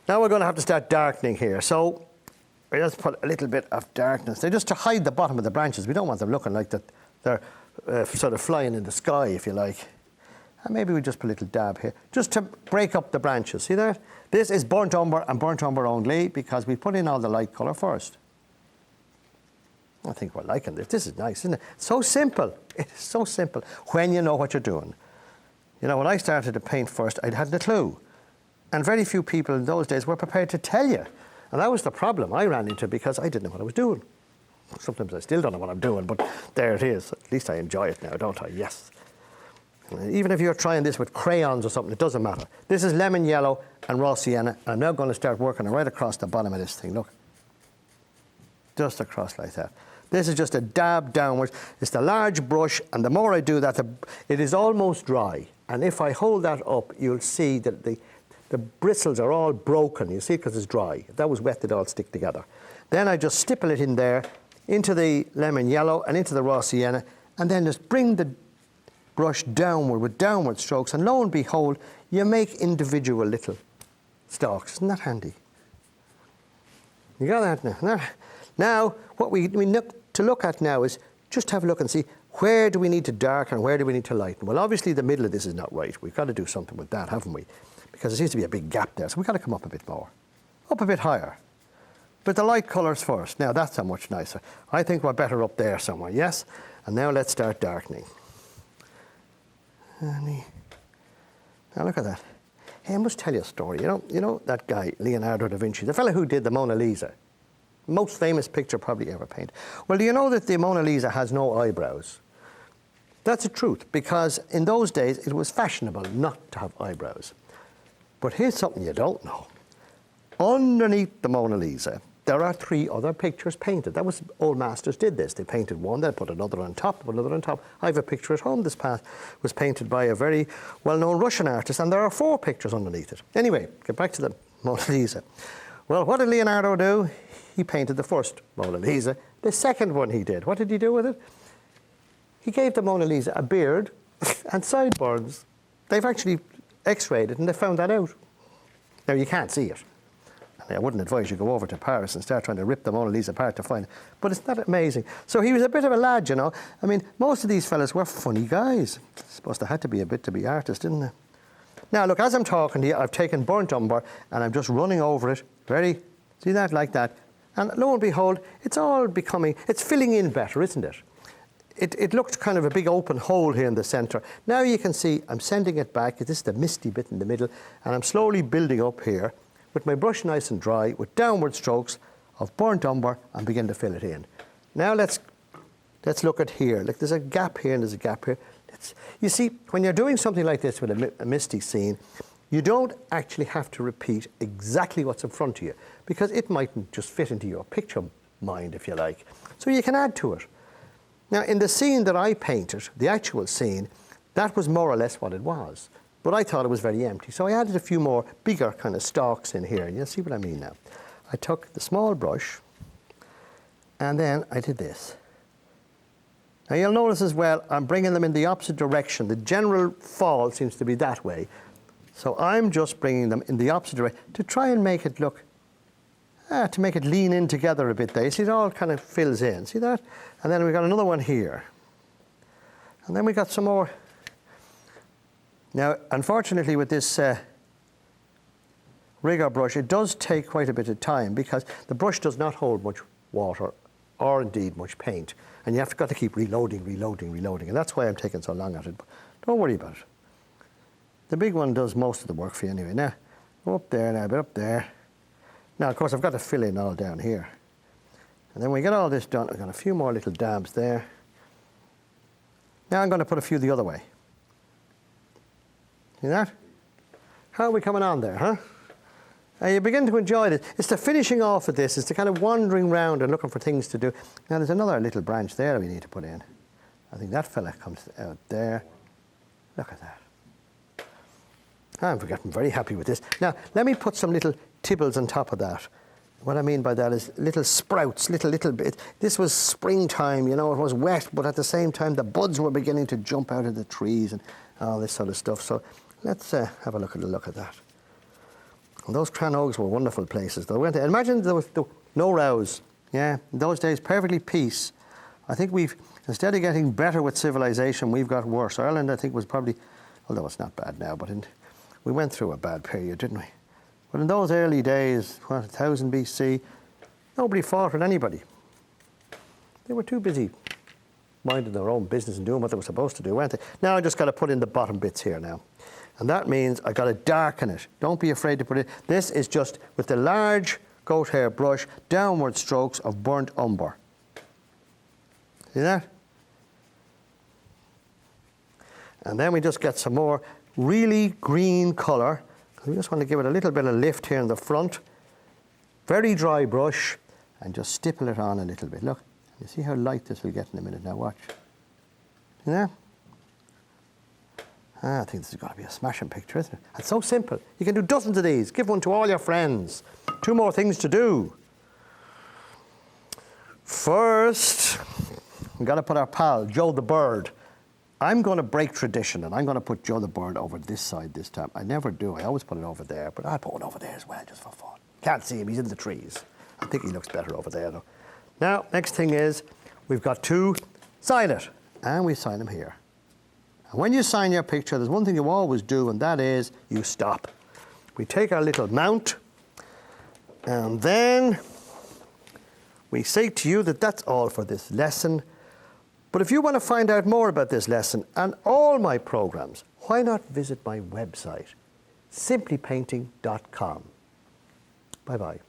Now we're going to have to start darkening here. So we just put a little bit of darkness there just to hide the bottom of the branches. We don't want them looking like that they're sort of flying in the sky, if you like. And maybe we just put a little dab here, just to break up the branches. See that? This is burnt umber and burnt umber only because we put in all the light colour first. I think we're liking this. This is nice, isn't it? So simple. It is so simple when you know what you're doing. You know, when I started to paint first, I hadn't a clue. And very few people in those days were prepared to tell you. And that was the problem I ran into because I didn't know what I was doing. Sometimes I still don't know what I'm doing, but there it is. At least I enjoy it now, don't I? Yes. Even if you're trying this with crayons or something, it doesn't matter. This is lemon yellow and raw sienna. I'm now going to start working right across the bottom of this thing. Look. Just across like that. This is just a dab downwards. It's the large brush, and the more I do that, it is almost dry. And if I hold that up, you'll see that the bristles are all broken. You see it because it's dry. If that was wet, they'd all stick together. Then I just stipple it in there, into the lemon yellow and into the raw sienna, and then just bring the brush downward with downward strokes, and lo and behold, you make individual little stalks. Isn't that handy? You got that now? Now, what we need to look at now is just have a look and see where do we need to darken and where do we need to lighten. Well, obviously the middle of this is not right. We've got to do something with that, haven't we? Because there seems to be a big gap there, so we've got to come up a bit more. Up a bit higher. But the light colours first. Now, that's so much nicer. I think we're better up there somewhere, yes? And now let's start darkening. Now look at that. Hey, I must tell you a story. You know that guy, Leonardo da Vinci, the fellow who did the Mona Lisa, most famous picture probably ever painted. Well, do you know that the Mona Lisa has no eyebrows? That's the truth, because in those days it was fashionable not to have eyebrows. But here's something you don't know. Underneath the Mona Lisa, there are 3 other pictures painted. That was, old masters did this. They painted one, they put another on top, another on top. I have a picture at home. This path was painted by a very well-known Russian artist, and there are 4 pictures underneath it. Anyway, get back to the Mona Lisa. Well, what did Leonardo do? He painted the first Mona Lisa. The second one he did, what did he do with it? He gave the Mona Lisa a beard and sideburns. They've actually x-rayed it and they found that out. Now, you can't see it. I wouldn't advise you go over to Paris and start trying to rip the Mona Lisa apart to find it. But it's not amazing. So he was a bit of a lad, you know. I mean, most of these fellas were funny guys. I suppose they had to be a bit to be artists, didn't they? Now, look, as I'm talking to you, I've taken burnt umber and I'm just running over it. See that? Like that. And lo and behold, it's all becoming, it's filling in better, isn't it? It looked kind of a big open hole here in the centre. Now you can see I'm sending it back. This is the misty bit in the middle. And I'm slowly building up here with my brush nice and dry, with downward strokes of burnt umber, and begin to fill it in. Now let's look at here. Like, there's a gap here and there's a gap here. You see, when you're doing something like this with a misty scene, you don't actually have to repeat exactly what's in front of you, because it mightn't just fit into your picture mind, if you like. So you can add to it. Now, in the scene that I painted, the actual scene, that was more or less what it was. But I thought it was very empty, so I added a few more bigger kind of stalks in here. You'll see what I mean now. I took the small brush, and then I did this. Now you'll notice as well, I'm bringing them in the opposite direction. The general fall seems to be that way. So I'm just bringing them in the opposite direction to try and make it look, to make it lean in together a bit there. You see, it all kind of fills in. See that? And then we've got another one here. And then we got some more. Now, unfortunately, with this rigger brush, it does take quite a bit of time because the brush does not hold much water or indeed much paint. And you have got to keep reloading. And that's why I'm taking so long at it. But don't worry about it. The big one does most of the work for you anyway. Now, up there now, a bit up there. Now, of course, I've got to fill in all down here. And then when we get all this done, I've got a few more little dabs there. Now I'm going to put a few the other way. See that? How are we coming on there, huh? You begin to enjoy it. It's the finishing off of this. It's the kind of wandering round and looking for things to do. Now, there's another little branch there we need to put in. I think that fella comes out there. Look at that. I'm getting very happy with this. Now, let me put some little tibbles on top of that. What I mean by that is little sprouts, little bit. This was springtime, you know, it was wet, but at the same time, the buds were beginning to jump out of the trees and all this sort of stuff. So let's have a look at that. And those Cranogues were wonderful places. Imagine there was no rows. Yeah, in those days, perfectly peace. I think instead of getting better with civilization, we've got worse. Ireland, I think, was probably, although it's not bad now, but we went through a bad period, didn't we? But in those early days, 1000 BC, nobody fought with anybody. They were too busy minding their own business and doing what they were supposed to do, weren't they? Now I just got to put in the bottom bits here now. And that means I got to darken it. Don't be afraid to put it. This is just with the large goat hair brush, downward strokes of burnt umber. See that? And then we just get some more really green colour. We just want to give it a little bit of lift here in the front. Very dry brush, and just stipple it on a little bit. Look, you see how light this will get in a minute now, watch. See that? I think this has got to be a smashing picture, isn't it? It's so simple. You can do dozens of these. Give one to all your friends. 2 more things to do. First, we've got to put our pal, Joe the Bird. I'm going to break tradition, and I'm going to put Joe the Bird over this side this time. I never do. I always put it over there, but I'll put one over there as well, just for fun. Can't see him. He's in the trees. I think he looks better over there, though. Now, next thing is we've got to sign it, and we sign him here. And when you sign your picture, there's one thing you always do, and that is you stop. We take our little mount, and then we say to you that that's all for this lesson. But if you want to find out more about this lesson and all my programs, why not visit my website, simplypainting.com. Bye-bye.